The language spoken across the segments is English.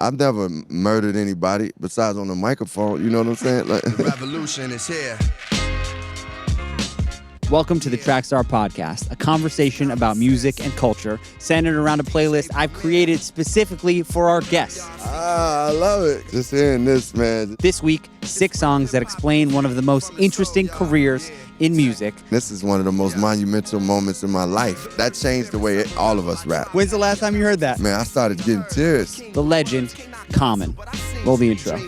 I've never murdered anybody besides on the microphone. You know what I'm saying? Like, the revolution is here. Welcome to the Trackstar Podcast, a conversation about music and culture centered around a playlist I've created specifically for our guests. I love it. Just hearing this, man. This week, 6 songs that explain one of the most interesting careers in music. This is one of the most monumental moments in my life. That changed the way all of us rap. When's the last time you heard that? Man, I started getting tears. The legend, Common. Roll the intro.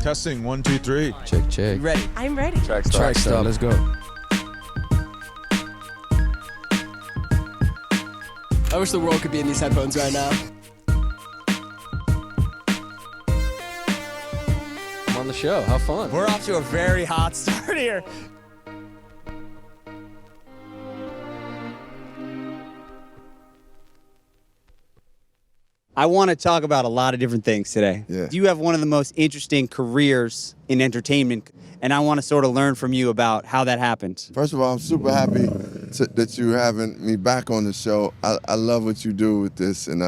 Testing, 1, 2, 3. Check, check. You ready? I'm ready. Trackstar, let's go. I wish the world could be in these headphones right now. I'm on the show. Have fun. We're off to a very hot start here. I want to talk about a lot of different things today. Yeah. You have one of the most interesting careers in entertainment, and I want to sort of learn from you about how that happened. First of all, I'm super happy that you're having me back on the show. I love what you do with this, and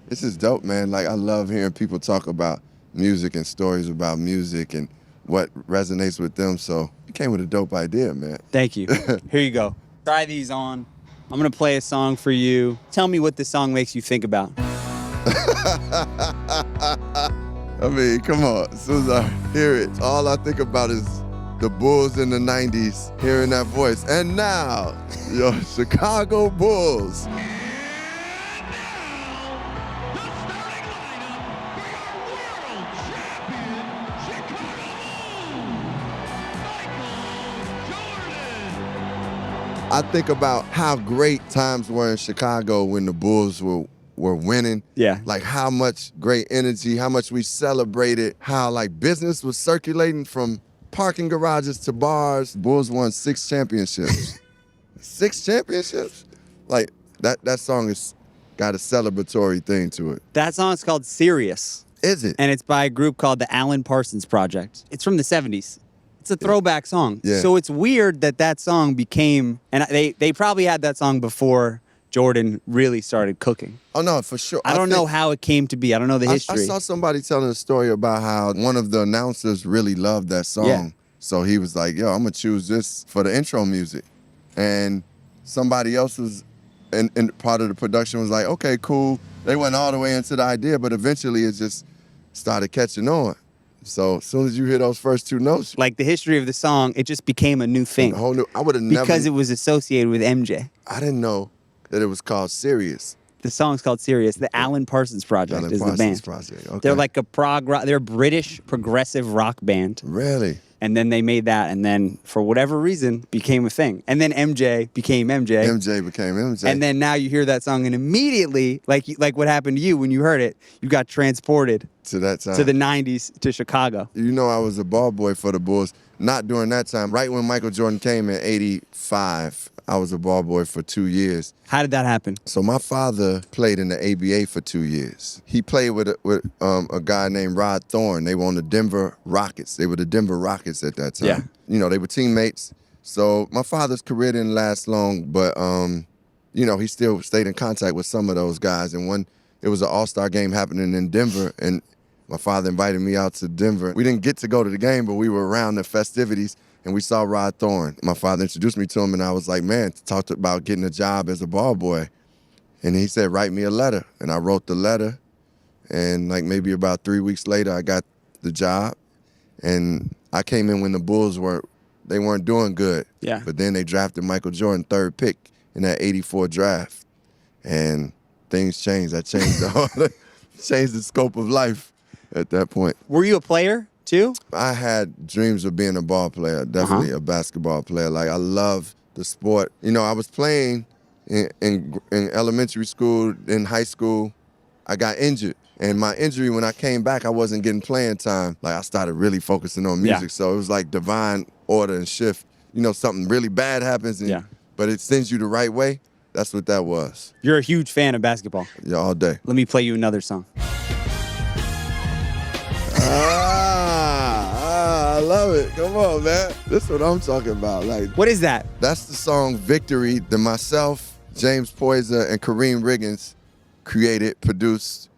this is dope, man. Like, I love hearing people talk about music and stories about music and what resonates with them. So you came with a dope idea, man. Thank you. Here you go. Try these on. I'm going to play a song for you. Tell me what this song makes you think about. I mean, come on. As soon as I hear it, all I think about is the Bulls in the 90s, hearing that voice. And now, your Chicago Bulls. I think about how great times were in Chicago when the Bulls were winning. Yeah. Like how much great energy, how much we celebrated, how like business was circulating from parking garages to bars. Bulls won 6 championships. 6 championships? Like that song has got a celebratory thing to it. That song's called Sirius. Is it? And it's by a group called the Parsons Project. It's from the 70s. It's a throwback song. Yeah. So it's weird that song became, and they probably had that song before Jordan really started cooking. Oh, no, for sure. I don't know how it came to be. I don't know the history. I saw somebody telling a story about how one of the announcers really loved that song. Yeah. So he was like, yo, I'm going to choose this for the intro music. And somebody else was, and part of the production was like, okay, cool. They went all the way into the idea, but eventually it just started catching on. So as soon as you hear those first 2 notes, Like the history of the song, it just became a new thing. a whole new, I would have never. Because it was associated with MJ. I didn't know that it was called Sirius. The song's called Sirius. The Alan Parsons Project is the band. Project. Okay. They're like a prog rock, they're a British progressive rock band. Really? And then they made that, and then for whatever reason became a thing. And then MJ became MJ. MJ became MJ. And then now you hear that song, and immediately, like what happened to you when you heard it, you got transported to that time. to the 90s to Chicago. You know, I was a ball boy for the Bulls. Not during that time. Right when Michael Jordan came in '85, I was a ball boy for 2 years. How did that happen? So my father played in the ABA for 2 years. He played with a guy named Rod Thorne. They were on the Denver Rockets. They were the Denver Rockets at that time. Yeah. You know, they were teammates. So my father's career didn't last long, but, you know, he still stayed in contact with some of those guys. And it was an all-star game happening in Denver, and my father invited me out to Denver. We didn't get to go to the game, but we were around the festivities, and we saw Rod Thorne. My father introduced me to him, and I was like, man, talked about getting a job as a ball boy. And he said, write me a letter. And I wrote the letter, and like maybe about 3 weeks later, I got the job. And I came in when the Bulls weren't doing good. Yeah. But then they drafted Michael Jordan, 3rd pick in that '84 draft. And things changed. That changed changed the scope of life at that point. Were you a player too? I had dreams of being a ball player, definitely a basketball player. Like, I love the sport. You know, I was playing in elementary school, in high school. I got injured. And my injury, when I came back, I wasn't getting playing time. Like, I started really focusing on music. Yeah. So it was like divine order and shift. You know, something really bad happens, but it sends you the right way. That's what that was. You're a huge fan of basketball. Yeah, all day. Let me play you another song. I love it. Come on, man. This is what I'm talking about. Like, What is that? that's the song Victory that myself, James Poyser, and Karriem Riggins created, produced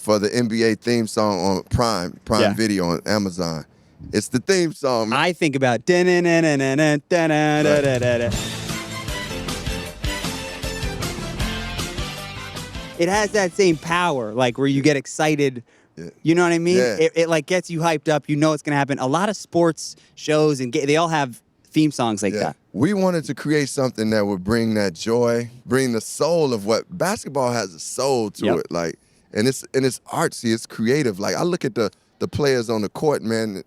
for the NBA theme song on Prime Yeah. Video on Amazon. It's the theme song, man. I think about da-na-na-na-na-na-na-na-na-na-na. It has that same power, like where you get excited. Yeah. You know what I mean? Yeah. It like gets you hyped up. You know it's gonna happen. A lot of sports shows and they all have theme songs like that. We wanted to create something that would bring that joy, bring the soul of what basketball has a soul to Yep. it. Like, and it's artsy, it's creative. Like I look at the players on the court, man.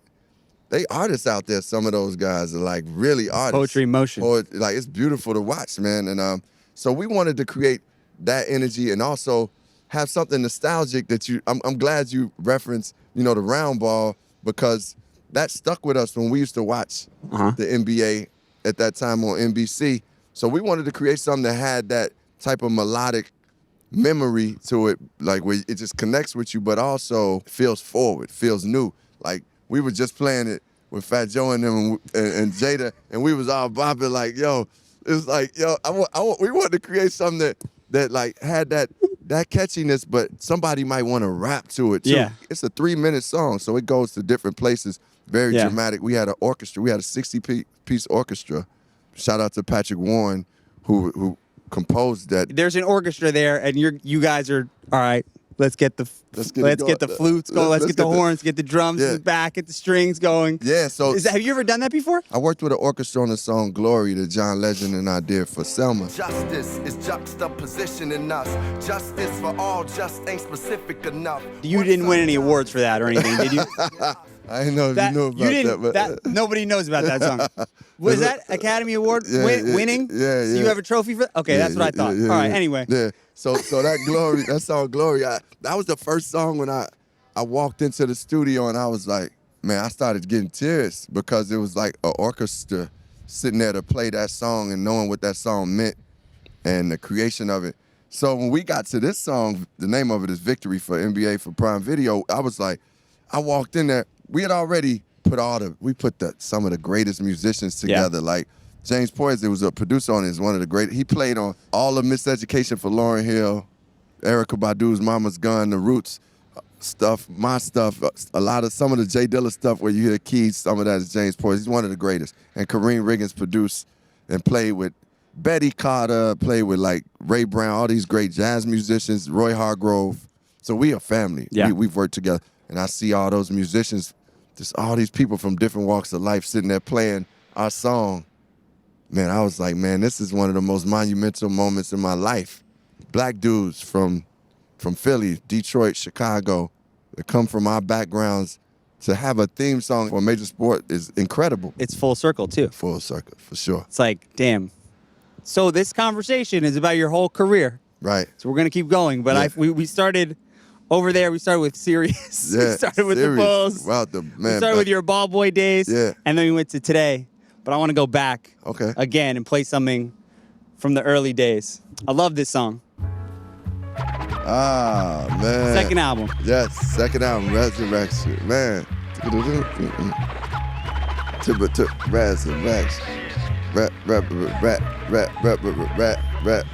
They artists out there. Some of those guys are like really artists. Poetry in motion. Like it's beautiful to watch, man. And so we wanted to create that energy and also have something nostalgic that I'm glad you referenced, the round ball, because that stuck with us when we used to watch the NBA at that time on NBC. So we wanted to create something that had that type of melodic memory to it, like where it just connects with you, but also feels forward, feels new. Like we were just playing it with Fat Joe and them and Jada, and we was all bopping like, yo, it was like, yo, we wanted to create something that like had that catchiness, but somebody might want to rap to it too. Yeah. It's a 3-minute song, so it goes to different places. Very dramatic. We had an orchestra. We had a 60-piece orchestra. Shout out to Patrick Warren, who composed that. There's an orchestra there, and you guys are all right. Let's get the flutes going. Let's get the horns, get the drums back, get the strings going. Yeah. So have you ever done that before? I worked with an orchestra on the song "Glory" that John Legend and I did for Selma. Justice is juxtapositioning us. Justice for all just ain't specific enough. You didn't win any awards for that or anything, did you? I didn't know if you knew about that, but nobody knows about that song. Was that Academy Award winning? Yeah. So you have a trophy for that? Okay, that's what I thought. All right, anyway. Yeah. So that Glory, that song Glory, that was the first song when I walked into the studio and I was like, man, I started getting tears because it was like an orchestra sitting there to play that song and knowing what that song meant and the creation of it. So when we got to this song, the name of it is Victory for NBA for Prime Video, I was like, I walked in there. We had already put some of the greatest musicians together. Like James Poyser was a producer on it, is one of the great. He played on all of Miseducation for Lauryn Hill, Erykah Badu's Mama's Gun, The Roots stuff, my stuff, some of the J Dilla stuff where you hear keys, some of that is James Poyser. He's one of the greatest. And Karriem Riggins produced and played with Betty Carter, played with like Ray Brown, all these great jazz musicians, Roy Hargrove. So we a family. Yeah. We've worked together. And I see all those musicians, just all these people from different walks of life sitting there playing our song. Man, I was like, man, this is one of the most monumental moments in my life. Black dudes from Philly, Detroit, Chicago, that come from our backgrounds to have a theme song for a major sport is incredible. It's full circle, too. Full circle, for sure. It's like, damn. So this conversation is about your whole career. Right. So we're going to keep going. But we started over there. We started with Sirius. Yeah, We started with Sirius. the Bulls. Wow, We started with your ball boy days. Yeah. And then we went to today. But I want to go back again and play something from the early days. I love this song. Ah, man. Second album. Yes, second album, Respiration. Man. Respiration.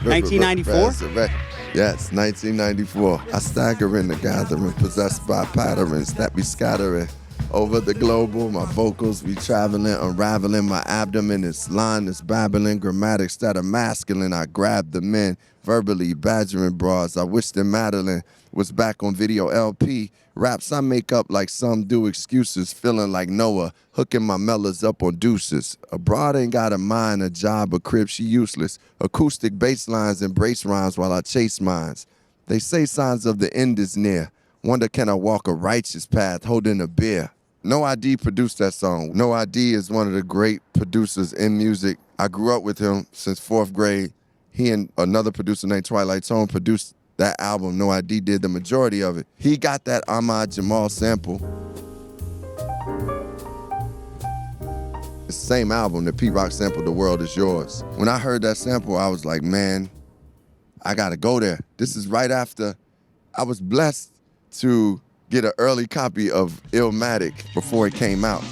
1994? Yes, 1994. I stagger in the gathering, possessed by patterns that be scattering. Over the global, my vocals be traveling, unraveling. My abdomen is line is babbling. Grammatics that are masculine. I grab the men, verbally badgering bras. I wish that Madeline was back on video LP. Raps I make up like some do, excuses. Feeling like Noah, hooking my mellas up on deuces. A broad ain't got a mind, a job, a crib, she useless. Acoustic bass lines embrace rhymes while I chase mines. They say signs of the end is near. Wonder can I walk a righteous path holding a beer? No ID produced that song. No ID is one of the great producers in music. I grew up with him since 4th grade. He and another producer named Twilight Tone produced that album. No ID did the majority of it. He got that Ahmad Jamal sample. It's the same album that Pete Rock sampled, The World Is Yours. When I heard that sample, I was like, man, I gotta go there. This is right after I was blessed to get an early copy of Illmatic before it came out,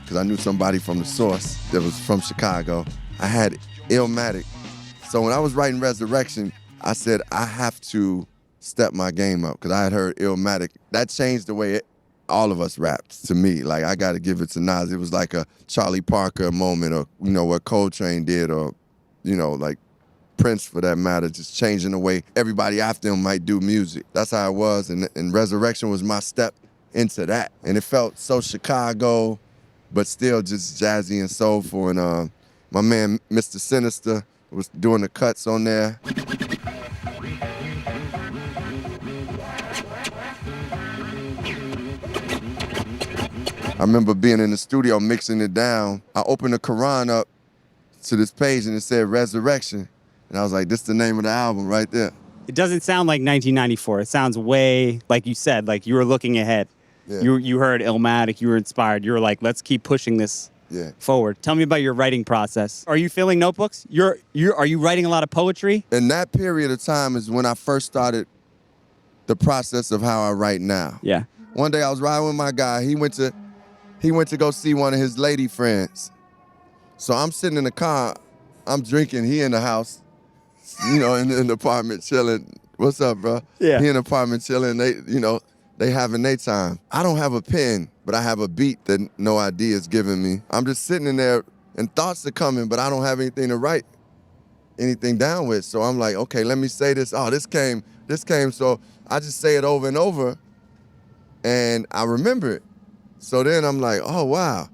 because I knew somebody from the source that was from Chicago. I had Illmatic. So when I was writing Resurrection, I said, I have to step my game up because I had heard Illmatic. That changed the way all of us rapped to me. Like, I got to give it to Nas. It was like a Charlie Parker moment, or, you know, what Coltrane did, or, you know, like Prince for that matter, just changing the way everybody after him might do music. That's how it was, and Resurrection was my step into that. And it felt so Chicago, but still just jazzy and soulful. And my man, Mr. Sinister, was doing the cuts on there. I remember being in the studio mixing it down. I opened the Quran up to this page and it said Resurrection. And I was like, this is the name of the album right there. It doesn't sound like 1994. It sounds way, like you said, like you were looking ahead. Yeah. You heard Illmatic, you were inspired. You were like, let's keep pushing this forward. Tell me about your writing process. Are you filling notebooks? Are you writing a lot of poetry? And that period of time is when I first started the process of how I write now. Yeah. One day I was riding with my guy. He went to go see one of his lady friends. So I'm sitting in the car, I'm drinking, he in the house, you know, in the apartment chilling. What's up, bro? Yeah. He in the apartment chilling, they having their time. I don't have a pen, but I have a beat that No Idea is giving me. I'm just sitting in there and thoughts are coming, but I don't have anything to write anything down with. So I'm like, okay, let me say this. Oh, this came. So I just say it over and over and I remember it. So then I'm like, oh, wow.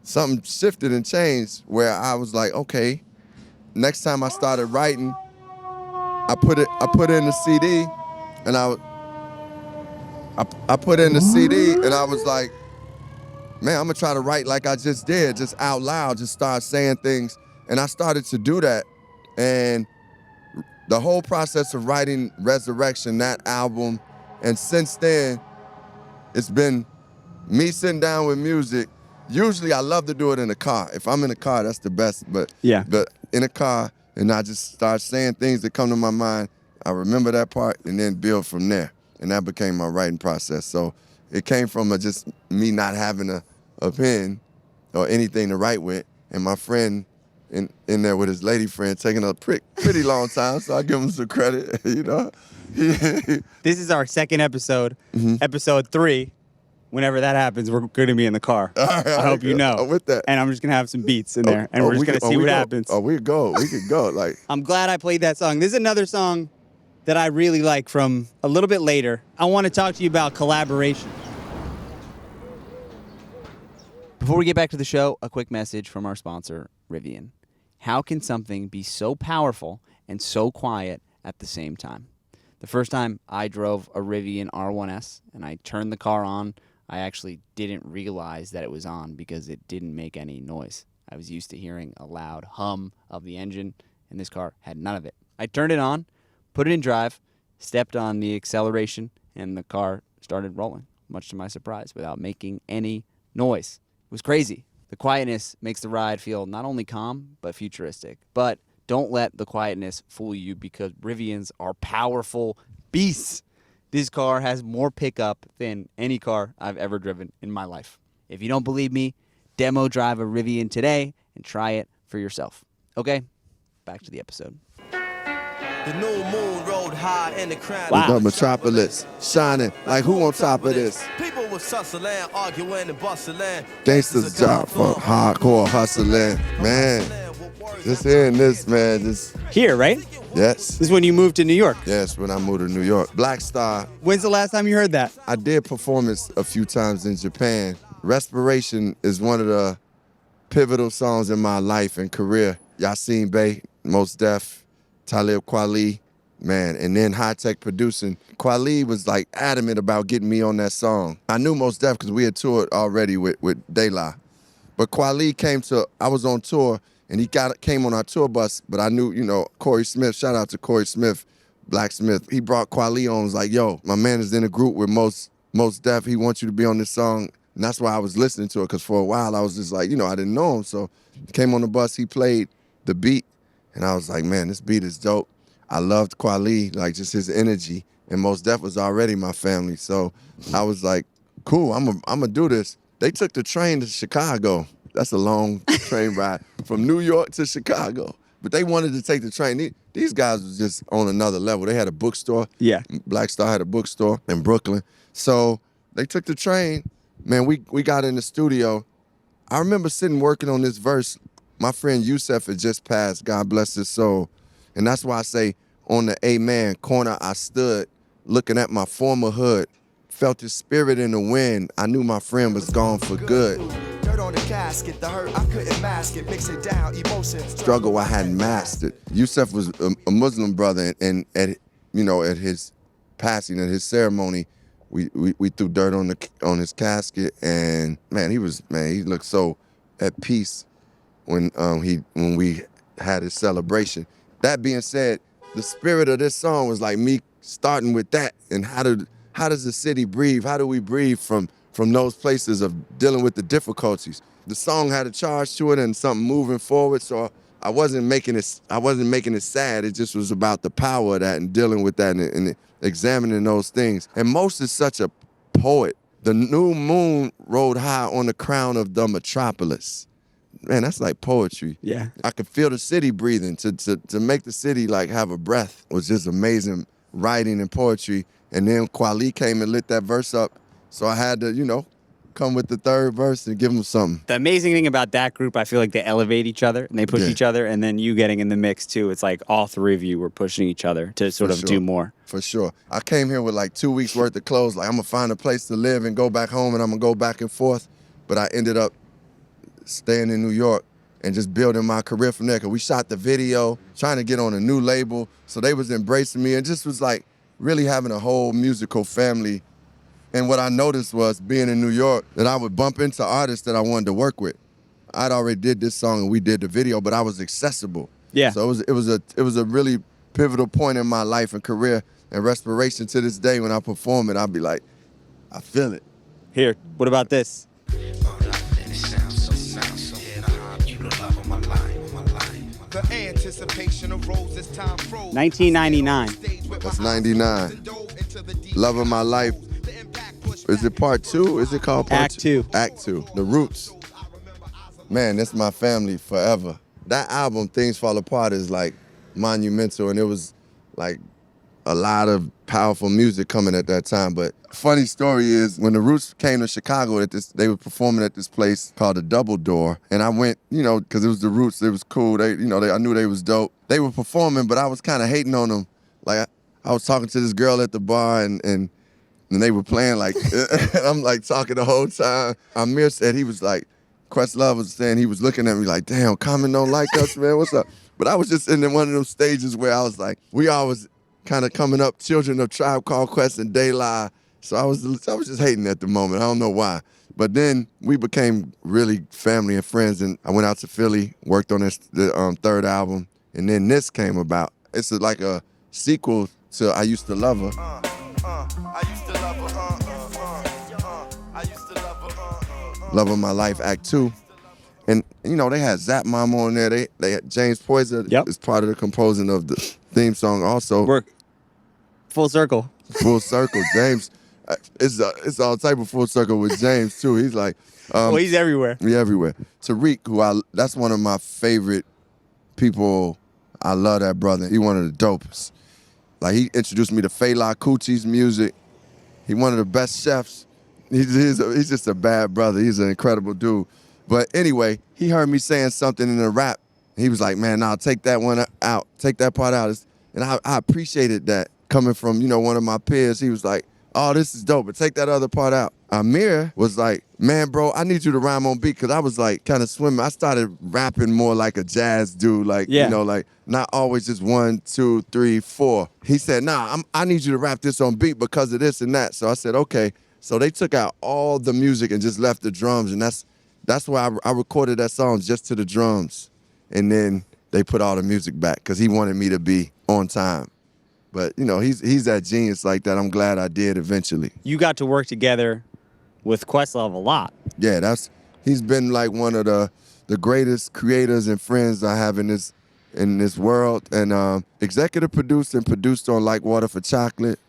Something shifted and changed where I was like, okay, next time I started writing, I put it in the CD and I put in the CD and I was like, man, I'm gonna try to write like I just did, just out loud, just start saying things. And I started to do that. And the whole process of writing Resurrection, that album, and since then, it's been me sitting down with music. Usually I love to do it in a car. If I'm in a car, that's the best. But in a car, and I just start saying things that come to my mind. I remember that part and then build from there. And that became my writing process. So it came from just me not having a pen or anything to write with, and my friend in there with his lady friend taking a pretty long time, so I give him some credit, you know. This is our second episode, episode 3. Whenever that happens, we're going to be in the car. Right, I hope you know. I'm with that. And I'm just going to have some beats in there, and we're just going to see what happens. We could go. Like, I'm glad I played that song. This is another song that I really like from a little bit later. I want to talk to you about collaboration. Before we get back to the show, a quick message from our sponsor, Rivian. How can something be so powerful and so quiet at the same time? The first time I drove a Rivian R1S and I turned the car on, I actually didn't realize that it was on because it didn't make any noise. I was used to hearing a loud hum of the engine, and this car had none of it. I turned it on, put it in drive, stepped on the acceleration, and the car started rolling, much to my surprise, without making any noise. It was crazy. The quietness makes the ride feel not only calm, but futuristic. But don't let the quietness fool you, because Rivians are powerful beasts. This car has more pickup than any car I've ever driven in my life. If you don't believe me, demo drive a Rivian today and try it for yourself. Okay, back to the episode. The new moon rode high in the crown. The metropolis shining like who on top of this? People was hustling, arguing and bustling. Gangsters job for hardcore hustling. Man, just hearing this, man, just... Here, right? Yes. This is when you moved to New York. Yes, when I moved to New York. Black Star. When's the last time you heard that? I did perform it a few times in Japan. Respiration is one of the pivotal songs in my life and career. Yasin Bey, Mos Def, Talib Kweli, man, and then High Tech producing. Kweli was like adamant about getting me on that song. I knew Mos Def because we had toured already with Dilla. But Kweli I was on tour, and he came on our tour bus, but I knew, Corey Smith, shout out to Corey Smith, Blacksmith. He brought Kweli on, was like, yo, my man is in a group with Mos Def. He wants you to be on this song. And that's why I was listening to it, because for a while I was just like, I didn't know him. So he came on the bus, he played the beat, and I was like, man, this beat is dope. I loved Kweli, like just his energy, and Mos Def was already my family. So I was like, cool, I'm gonna do this. They took the train to Chicago. That's a long train ride from New York to Chicago. But they wanted to take the train. these guys was just on another level. They had a bookstore. Yeah. Black Star had a bookstore in Brooklyn. So they took the train. Man, we got in the studio. I remember sitting working on this verse. My friend Yusef had just passed, God bless his soul. And that's why I say, on the Amen corner, I stood looking at my former hood, felt his spirit in the wind. I knew my friend was gone for good. Dirt on the casket, the hurt, I couldn't mask it, mix it down, emotions. Struggle I hadn't mastered. Yusef was a Muslim brother, and at his passing, at his ceremony, we threw dirt on his casket, and he looked so at peace when we had his celebration. That being said, the spirit of this song was like me starting with that, and how does the city breathe? How do we breathe from those places of dealing with the difficulties? The song had a charge to it and something moving forward, so I wasn't making it sad. It just was about the power of that and dealing with that and examining those things. And Most is such a poet. The new moon rode high on the crown of the metropolis. Man, that's like poetry. Yeah. I could feel the city breathing. To make the city like have a breath was just amazing writing and poetry. And then Kweli came and lit that verse up. So I had to, come with the third verse and give him something. The amazing thing about that group, I feel like they elevate each other and they push each other, and then you getting in the mix too. It's like all three of you were pushing each other to sort of do more. For sure. I came here with like 2 weeks worth of clothes. Like I'm gonna find a place to live and go back home, and I'm gonna go back and forth. But I ended up staying in New York and just building my career from there. Cause we shot the video, trying to get on a new label. So they was embracing me and just was like really having a whole musical family. And what I noticed was being in New York that I would bump into artists that I wanted to work with. I'd already did this song and we did the video, but I was accessible. Yeah. So it was a really pivotal point in my life and career. And Respiration, to this day, when I perform it, I'll be like, I feel it. Here, what about this? The anticipation of roses, time froze. 1999. That's 99. Love of My Life. Is it part 2? Is it called part Act 2? Act 2. The Roots. Man, that's my family forever. That album, Things Fall Apart, is like monumental, and it was like a lot of powerful music coming at that time. But funny story is, when the Roots came to Chicago, they were performing at this place called the Double Door, and I went, because it was the Roots. It was cool. I knew they was dope. They were performing, but I was kind of hating on them. Like I was talking to this girl at the bar, and they were playing like, I'm like talking the whole time. Amir said he was like, Questlove was saying he was looking at me like, damn, Common don't like us, man. What's up? But I was just in one of those stages where I was like, we always kind of coming up, children of Tribe Called Quest and De La. So I was just hating at the moment. I don't know why. But then we became really family and friends, and I went out to Philly, worked on the third album, and then this came about. It's like a sequel to I Used to Love Her. I used to love her. I used to love her. Love of My Life, Act 2. And, they had Zap Mama on there. They had James Poyser is part of the composing of the theme song also. Work. Full circle. Full circle. James, it's all type of full circle with James, too. He's like... well, he's everywhere. Yeah, everywhere. Tariq, that's one of my favorite people. I love that brother. He one of the dopest. Like, he introduced me to Fela Kuti's music. He one of the best chefs. He's just a bad brother. He's an incredible dude. But anyway, he heard me saying something in the rap. He was like, man, nah, take that one out. Take that part out. And I appreciated that coming from, one of my peers. He was like, oh, this is dope, but take that other part out. Amir was like, man, bro, I need you to rhyme on beat, because I was like kind of swimming. I started rapping more like a jazz dude, like, like not always just 1, 2, 3, 4. He said, nah, I need you to rap this on beat because of this and that. So I said, okay. So they took out all the music and just left the drums, and that's why I recorded that song just to the drums. And then they put all the music back because he wanted me to be on time. But, he's that genius like that. I'm glad I did eventually. You got to work together with Questlove a lot. Yeah, he's been like one of the greatest creators and friends I have in this world. And executive produced and produced on Like Water for Chocolate.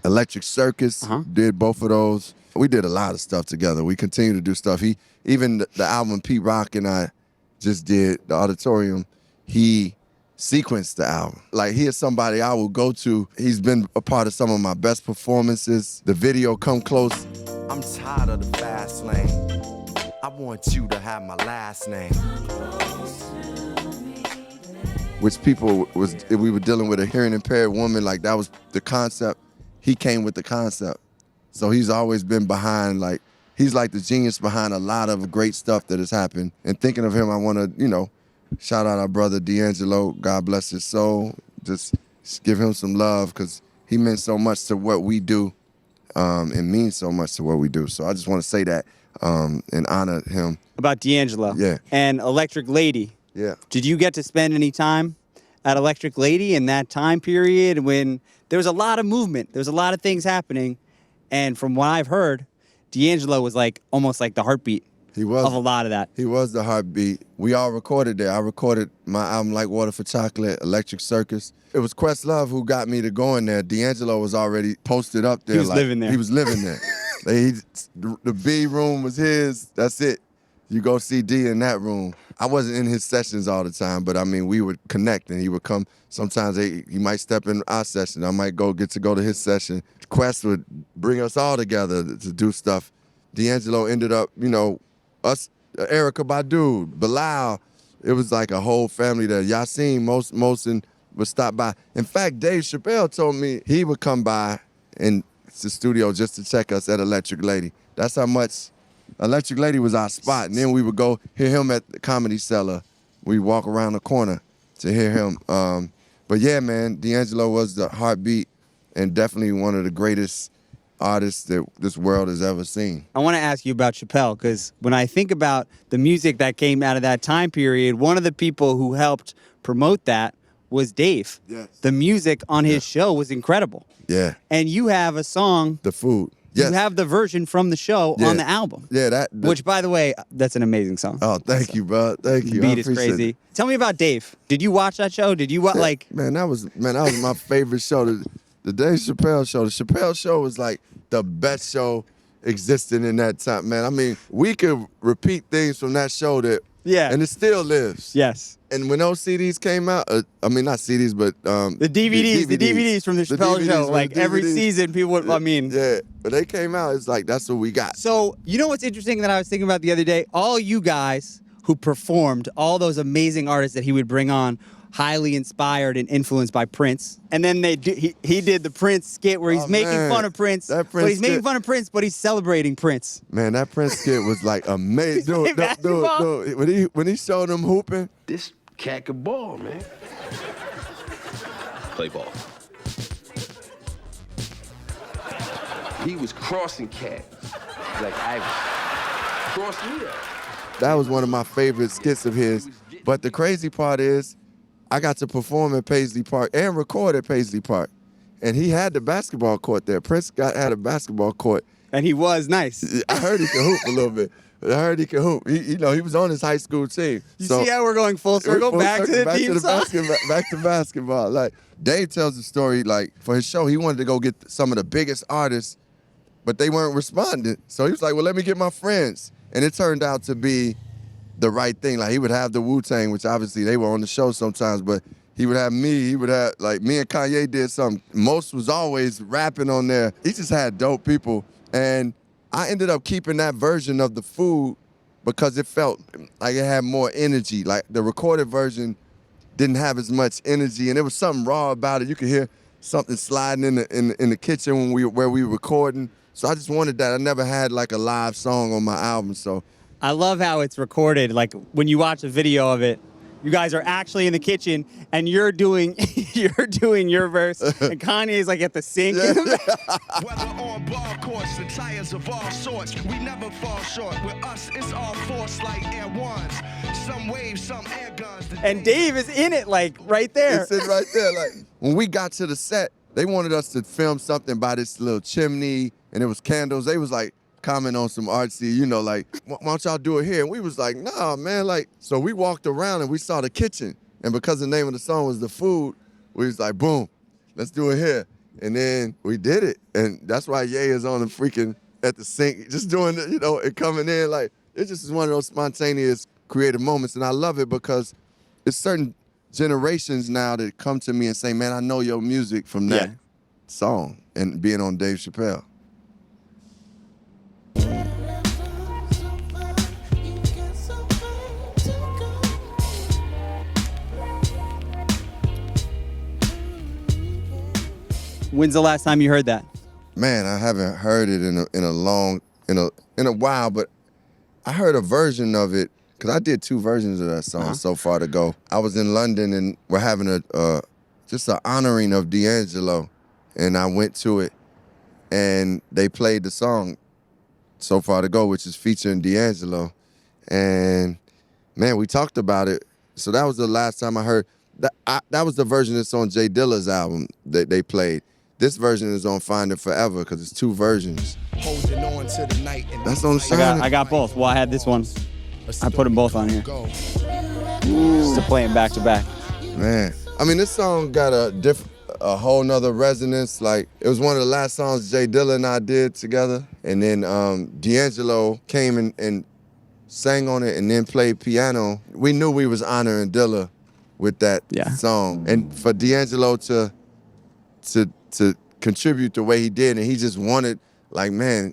Electric Circus, did both of those. We did a lot of stuff together. We continue to do stuff. Even the album Pete Rock and I just did, the Auditorium, he sequence the album. Like, he is somebody I will go to. He's been a part of some of my best performances. The video Come Close. I'm tired of the fast lane. I want you to have my last name. Which we were dealing with a hearing impaired woman, like that was the concept. He came with the concept. So he's always been behind, like, he's like the genius behind a lot of great stuff that has happened. And thinking of him, I want to, shout out our brother D'Angelo, God bless his soul. Just give him some love because he meant so much to what we do and means so much to what we do. So I just want to say that and honor him. About D'Angelo. Yeah. And Electric Lady. Yeah. Did you get to spend any time at Electric Lady in that time period when there was a lot of movement, there was a lot of things happening, and from what I've heard, D'Angelo was like almost like the heartbeat He was of a lot of that. He was the heartbeat. We all recorded there. I recorded my album Like Water for Chocolate, Electric Circus. It was Questlove who got me to go in there. D'Angelo was already posted up there. He was living there. He was living there. The B room was his. That's it. You go see D in that room. I wasn't in his sessions all the time, but I mean, we would connect and he would come. Sometimes he might step in our session. I might get to go to his session. Quest would bring us all together to do stuff. D'Angelo ended up, us, Erykah Badu, Bilal. It was like a whole family there. Yasin, Mosin would stop by. In fact, Dave Chappelle told me he would come by in the studio just to check us at Electric Lady. That's how much Electric Lady was our spot. And then we would go hear him at the Comedy Cellar. We walk around the corner to hear him. But yeah, man, D'Angelo was the heartbeat and definitely one of the greatest artists that this world has ever seen. I want to ask you about Chappelle, because when I think about the music that came out of that time period, one of the people who helped promote that was Dave. Yes. The music on his show was incredible. Yeah. And you have a song. The food. Yes. You have the version from the show on the album. Yeah, which, by the way, that's an amazing song. Oh, thank you, bro. Thank you. The beat is crazy. It. Tell me about Dave. Did you watch that show? Did you like? Man, that was my favorite show. The Dave Chappelle Show. The Chappelle Show was like the best show existing in that time, man. I mean, we could repeat things from that show and it still lives. Yes. And when those CDs came out, I mean, not CDs, but the DVDs from the Chappelle Show. Like every season, people would. Yeah, but they came out. It's like that's what we got. So you know what's interesting that I was thinking about the other day? All you guys who performed, all those amazing artists that he would bring on, highly inspired and influenced by Prince. And then he did the Prince skit where he's making fun of Prince. Making fun of Prince, but he's celebrating Prince. Man, that Prince skit was like amazing. Dude. When he showed him hooping. This cat could ball, man. Play ball. He was crossing cat. Like I crossed me up. That was one of my favorite skits of his. But the crazy part is, I got to perform at Paisley Park and record at Paisley Park. And he had the basketball court there. Prince had a basketball court. And he was nice. I heard he could hoop a little bit. I heard he could hoop. He was on his high school team. You see how we're going full circle back to the theme song? Back to basketball. Like, Dave tells the story, like, for his show, he wanted to go get some of the biggest artists, but they weren't responding. So he was like, well, let me get my friends. And it turned out to be the right thing. Like, he would have the Wu-Tang, which obviously they were on the show sometimes, but he would have me. He would have, like, me and Kanye did something. Most was always rapping on there. He just had dope people. And I ended up keeping that version of the food because it felt like it had more energy. Like, the recorded version didn't have as much energy, and there was something raw about it. You could hear something sliding in the kitchen where we were recording. So I just wanted that. I never had like a live song on my album, so. I love how it's recorded. Like when you watch a video of it, you guys are actually in the kitchen and you're doing your verse, and Kanye's like at the sink. Yeah. Whether on ball courts, the tires of all sorts, we never fall short. With us, it's all force like Air Ones. Some waves, some air guns. And Dave is in it, like right there. It's in right there. Like when we got to the set, they wanted us to film something by this little chimney, and it was candles. They was like, comment on some artsy, like, why don't y'all do it here? And we was like, nah, man, like, so we walked around and we saw the kitchen. And because the name of the song was The Food, we was like, boom, let's do it here. And then we did it. And that's why Ye is on the freaking, at the sink, just doing it, and coming in. Like, it just is one of those spontaneous creative moments. And I love it because it's certain generations now that come to me and say, man, I know your music from that song and being on Dave Chappelle. When's the last time you heard that? Man, I haven't heard it in a while, but I heard a version of it because I did 2 versions of that song So Far to Go. I was in London and we're having just an honoring of D'Angelo, and I went to it and they played the song So Far to Go, which is featuring D'Angelo, and man, we talked about it. So that was the last time I heard that. That was the version that's on Jay Dilla's album that they played. This version is on Find It Forever because it's 2 versions. Holding on to the night and That's on Shining. I got both. Well, I had this one. I put them both on here. Just to play them back to back. Man, I mean, this song got a whole nother resonance. Like, it was one of the last songs Jay Dilla and I did together. And then D'Angelo came and sang on it and then played piano. We knew we was honoring Dilla with that song. And for D'Angelo to contribute the way he did, and he just wanted, like, man,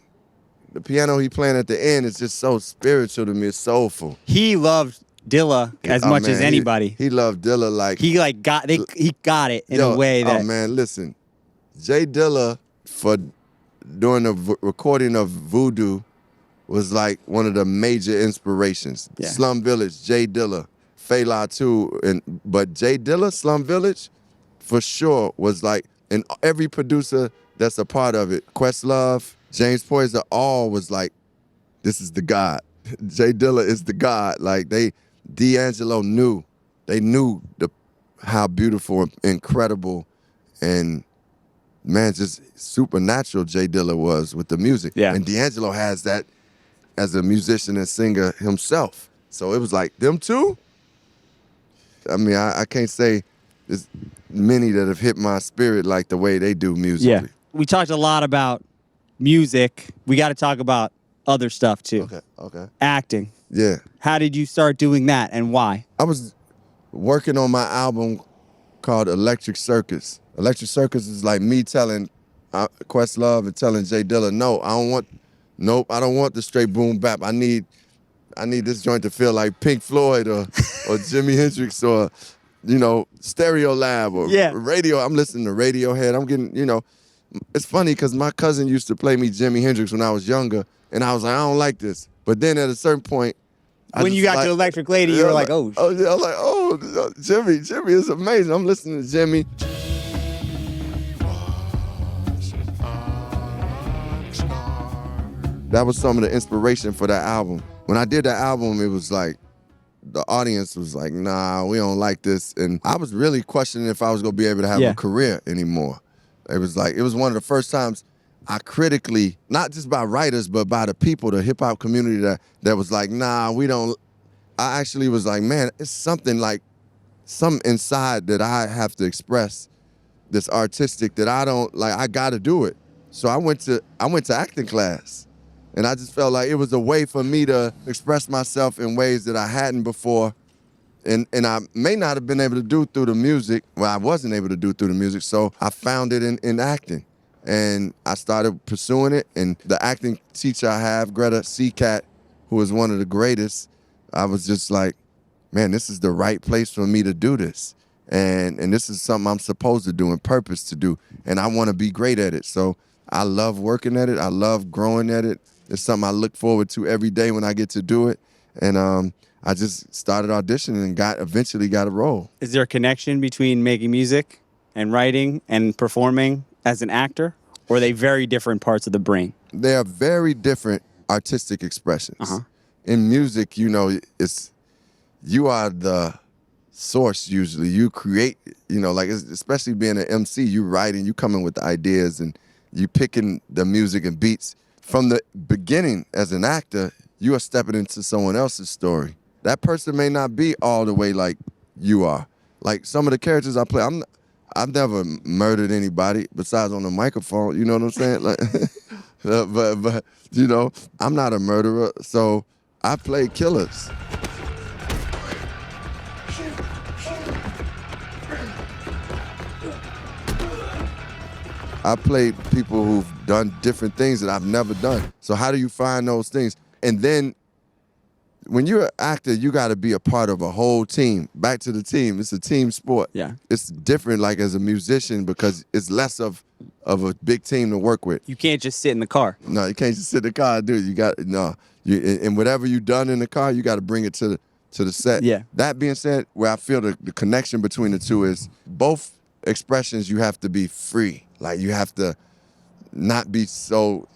the piano he playing at the end is just so spiritual to me. It's soulful. He loved Dilla as much as anybody. He loved Dilla like he got it in a way that. Oh man, listen, Jay Dilla for doing the recording of Voodoo was like one of the major inspirations. Yeah. Slum Village, Jay Dilla, Fela too, but Jay Dilla, Slum Village, for sure was like, and every producer that's a part of it, Questlove, James Poyser, all was like, this is the God. Jay Dilla is the God. Like D'Angelo knew. They knew how beautiful, incredible, and man, just supernatural Jay Dilla was with the music. Yeah. And D'Angelo has that as a musician and singer himself. So it was like, them two? I mean, I can't say there's many that have hit my spirit like the way they do musically. Yeah. We talked a lot about music. We got to talk about other stuff too. Okay. Acting. Yeah. How did you start doing that and why? I was working on my album called Electric Circus. Electric Circus is like me telling Questlove and telling Jay Dilla, I don't want the straight boom bap. I need this joint to feel like Pink Floyd or Jimi Hendrix or, Stereo Lab or radio. I'm listening to Radiohead. I'm getting, it's funny because my cousin used to play me Jimi Hendrix when I was younger, and I was like, I don't like this. But then at a certain point, when you got to Electric Lady, you were like, oh. Oh, yeah, I'm like, Jimmy is amazing. I'm listening to Jimmy. That was some of the inspiration for that album. When I did that album, it was like, the audience was like, nah, we don't like this. And I was really questioning if I was gonna be able to have a career anymore. It was one of the first times I critically, not just by writers, but by the people, the hip hop community that was like, nah, we don't. I actually was like, man, it's something inside that I have to express, this artistic that I don't, like, I gotta do it. So I went to acting class. And I just felt like it was a way for me to express myself in ways that I hadn't before. And I may not have been able to do through the music. Well, I wasn't able to do through the music, so I found it in acting. And I started pursuing it. And the acting teacher I have, Greta Seacat, who is one of the greatest, I was just like, man, this is the right place for me to do this. And this is something I'm supposed to do and purpose to do. And I want to be great at it. So I love working at it. I love growing at it. It's something I look forward to every day when I get to do it. And I just started auditioning and eventually got a role. Is there a connection between making music and writing and performing as an actor? Or are they very different parts of the brain? They are very different artistic expressions. Uh-huh. In music, you are the source usually. You create, especially being an MC, you writing, you coming with the ideas and you picking the music and beats. From the beginning, as an actor, you are stepping into someone else's story. That person may not be all the way like you are. Like some of the characters I play, I've never murdered anybody besides on the microphone. You know what I'm saying? Like, but I'm not a murderer, so I play killers. I played people who've done different things that I've never done. So how do you find those things? And then when you're an actor, you got to be a part of a whole team. Back to the team. It's a team sport. Yeah. It's different like as a musician because it's less of a big team to work with. You can't just sit in the car. No, you can't just sit in the car, dude. You got and whatever you done in the car, you got to bring it to the set. Yeah. That being said, where I feel the connection between the two is both expressions you have to be free. Like you have to not be so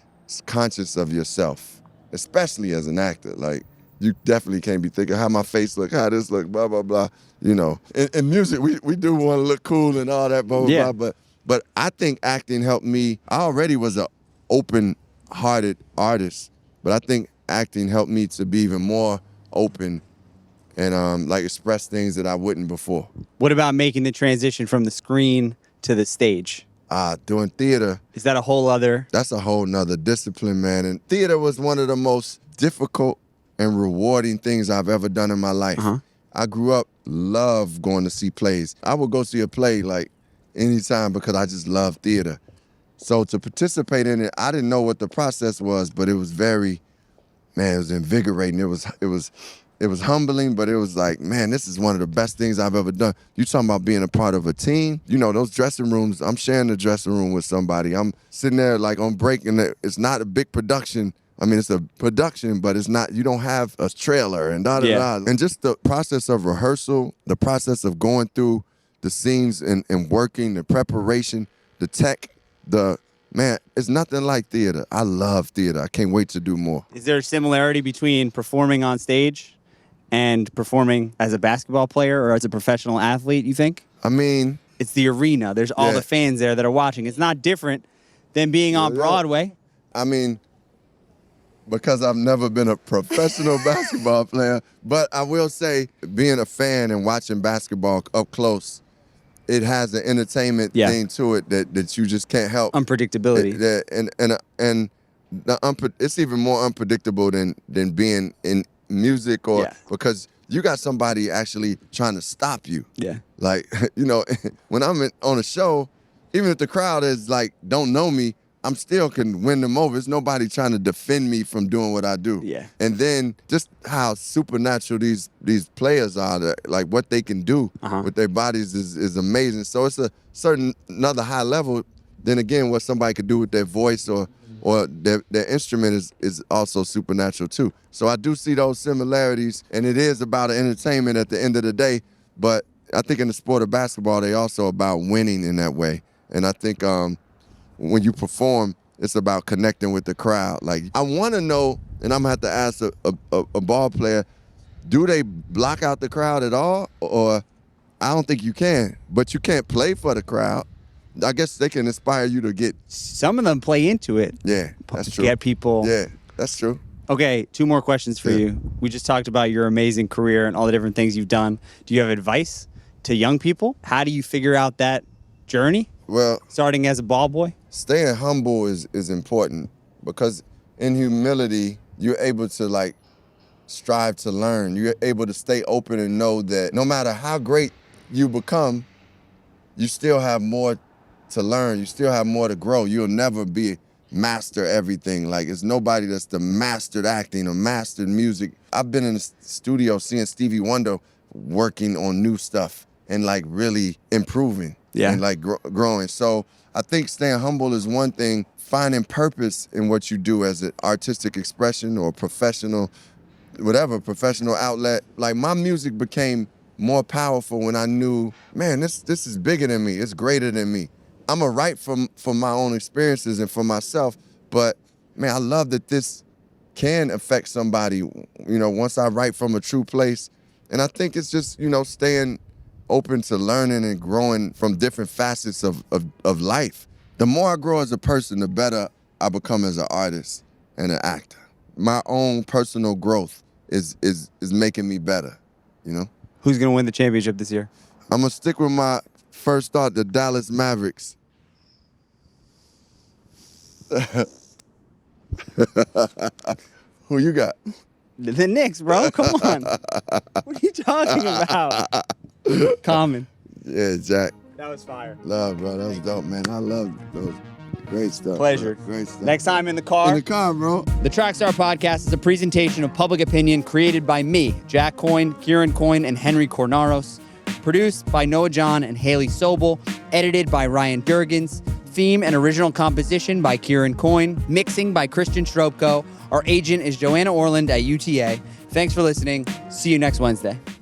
conscious of yourself, especially as an actor. Like you definitely can't be thinking how my face look, how this look, blah, blah, blah. You know, in music, we do want to look cool and all that, blah, blah, Yeah. blah. But I think acting helped me. I already was an open-hearted artist, but I think acting helped me to be even more open and like express things that I wouldn't before. What about making the transition from the screen to the stage? Doing theater, Is that a whole other? that's a whole nother discipline, man. And theater was one of the most difficult and rewarding things I've ever done in my life. I grew up, loved going to see plays. I would go see a play like anytime because I just love theater. So to participate in it, I didn't know what the process was, but it was very, man, it was invigorating. It was humbling, but it was like, man, this is one of the best things I've ever done. You talking about being a part of a team? You know, those dressing rooms, I'm sharing the dressing room with somebody. I'm sitting there like on break, and it's not a big production. I mean, it's a production, but it's not, you don't have a trailer and da-da-da. And just the process of rehearsal, the process of going through the scenes and working, the preparation, the tech, man, it's nothing like theater. I love theater. I can't wait to do more. Is there a similarity between performing on stage and performing as a basketball player or as a professional athlete, you think? I mean, It's the arena. There's all Yeah. the fans there that are watching. It's not different than being on Yeah. Broadway. I mean, because I've never been a professional basketball player, but I will say being a fan and watching basketball up close, it has an entertainment Yeah. thing to it that you just can't help. Unpredictability. It's even more unpredictable than being in music or Yeah. because you got somebody actually trying to stop you. Yeah. Like, you know, when I'm on a show, even if the crowd is like, don't know me, I'm still can win them over. It's nobody trying to defend me from doing what I do. Yeah. And then just how supernatural these players are, like what they can do with their bodies is amazing. So it's a certain another high level than again what somebody could do with their voice or their instrument is also supernatural too. So I do see those similarities, and it is about entertainment at the end of the day. But I think in the sport of basketball, they also about winning in that way. And I think when you perform, it's about connecting with the crowd. Like I want to know, and I'm gonna have to ask a ball player, do they block out the crowd at all? Or I don't think you can, but you can't play for the crowd. I guess they can inspire you to get. Some of them play into it. Yeah, that's true. Get people. Yeah, that's true. Okay, 2 more questions for Yeah. you. We just talked about your amazing career and all the different things you've done. Do you have advice to young people? How do you figure out that journey, Well, starting as a ball boy? staying humble is important because in humility, you're able to like strive to learn. You're able to stay open and know that no matter how great you become, you still have more to learn. You still have more to grow. You'll never be master everything. Like it's nobody that's the mastered acting or mastered music. I've been in the studio seeing Stevie Wonder working on new stuff and like really improving and like growing. So I think staying humble is one thing. Finding purpose in what you do as an artistic expression or professional, whatever, professional outlet. Like my music became more powerful when I knew, man, this is bigger than me. It's greater than me. I'm a write from my own experiences and for myself, but man, I love that this can affect somebody, you know, once I write from a true place. And I think it's just, you know, staying open to learning and growing from different facets of life. The more I grow as a person, the better I become as an artist and an actor. My own personal growth is making me better, you know? Who's going to win the championship this year? I'm going to stick with my first thought, the Dallas Mavericks. Who you got? The Knicks, bro. Come on. What are you talking about? Common. Yeah, Jack. That was fire. Love, bro. That was dope, man. I love those. Great stuff. Pleasure. Bro. Great stuff. Next time in the car. In the car, bro. The Trackstar Podcast is a presentation of Public Opinion created by me, Jack Coyne, Kieran Coyne, and Henry Cornaros. Produced by Noah John and Haley Sobel. Edited by Ryan Durgans. Theme and original composition by Kieran Coyne. Mixing by Christian Stropko. Our agent is Joanna Orland at UTA. Thanks for listening. See you next Wednesday.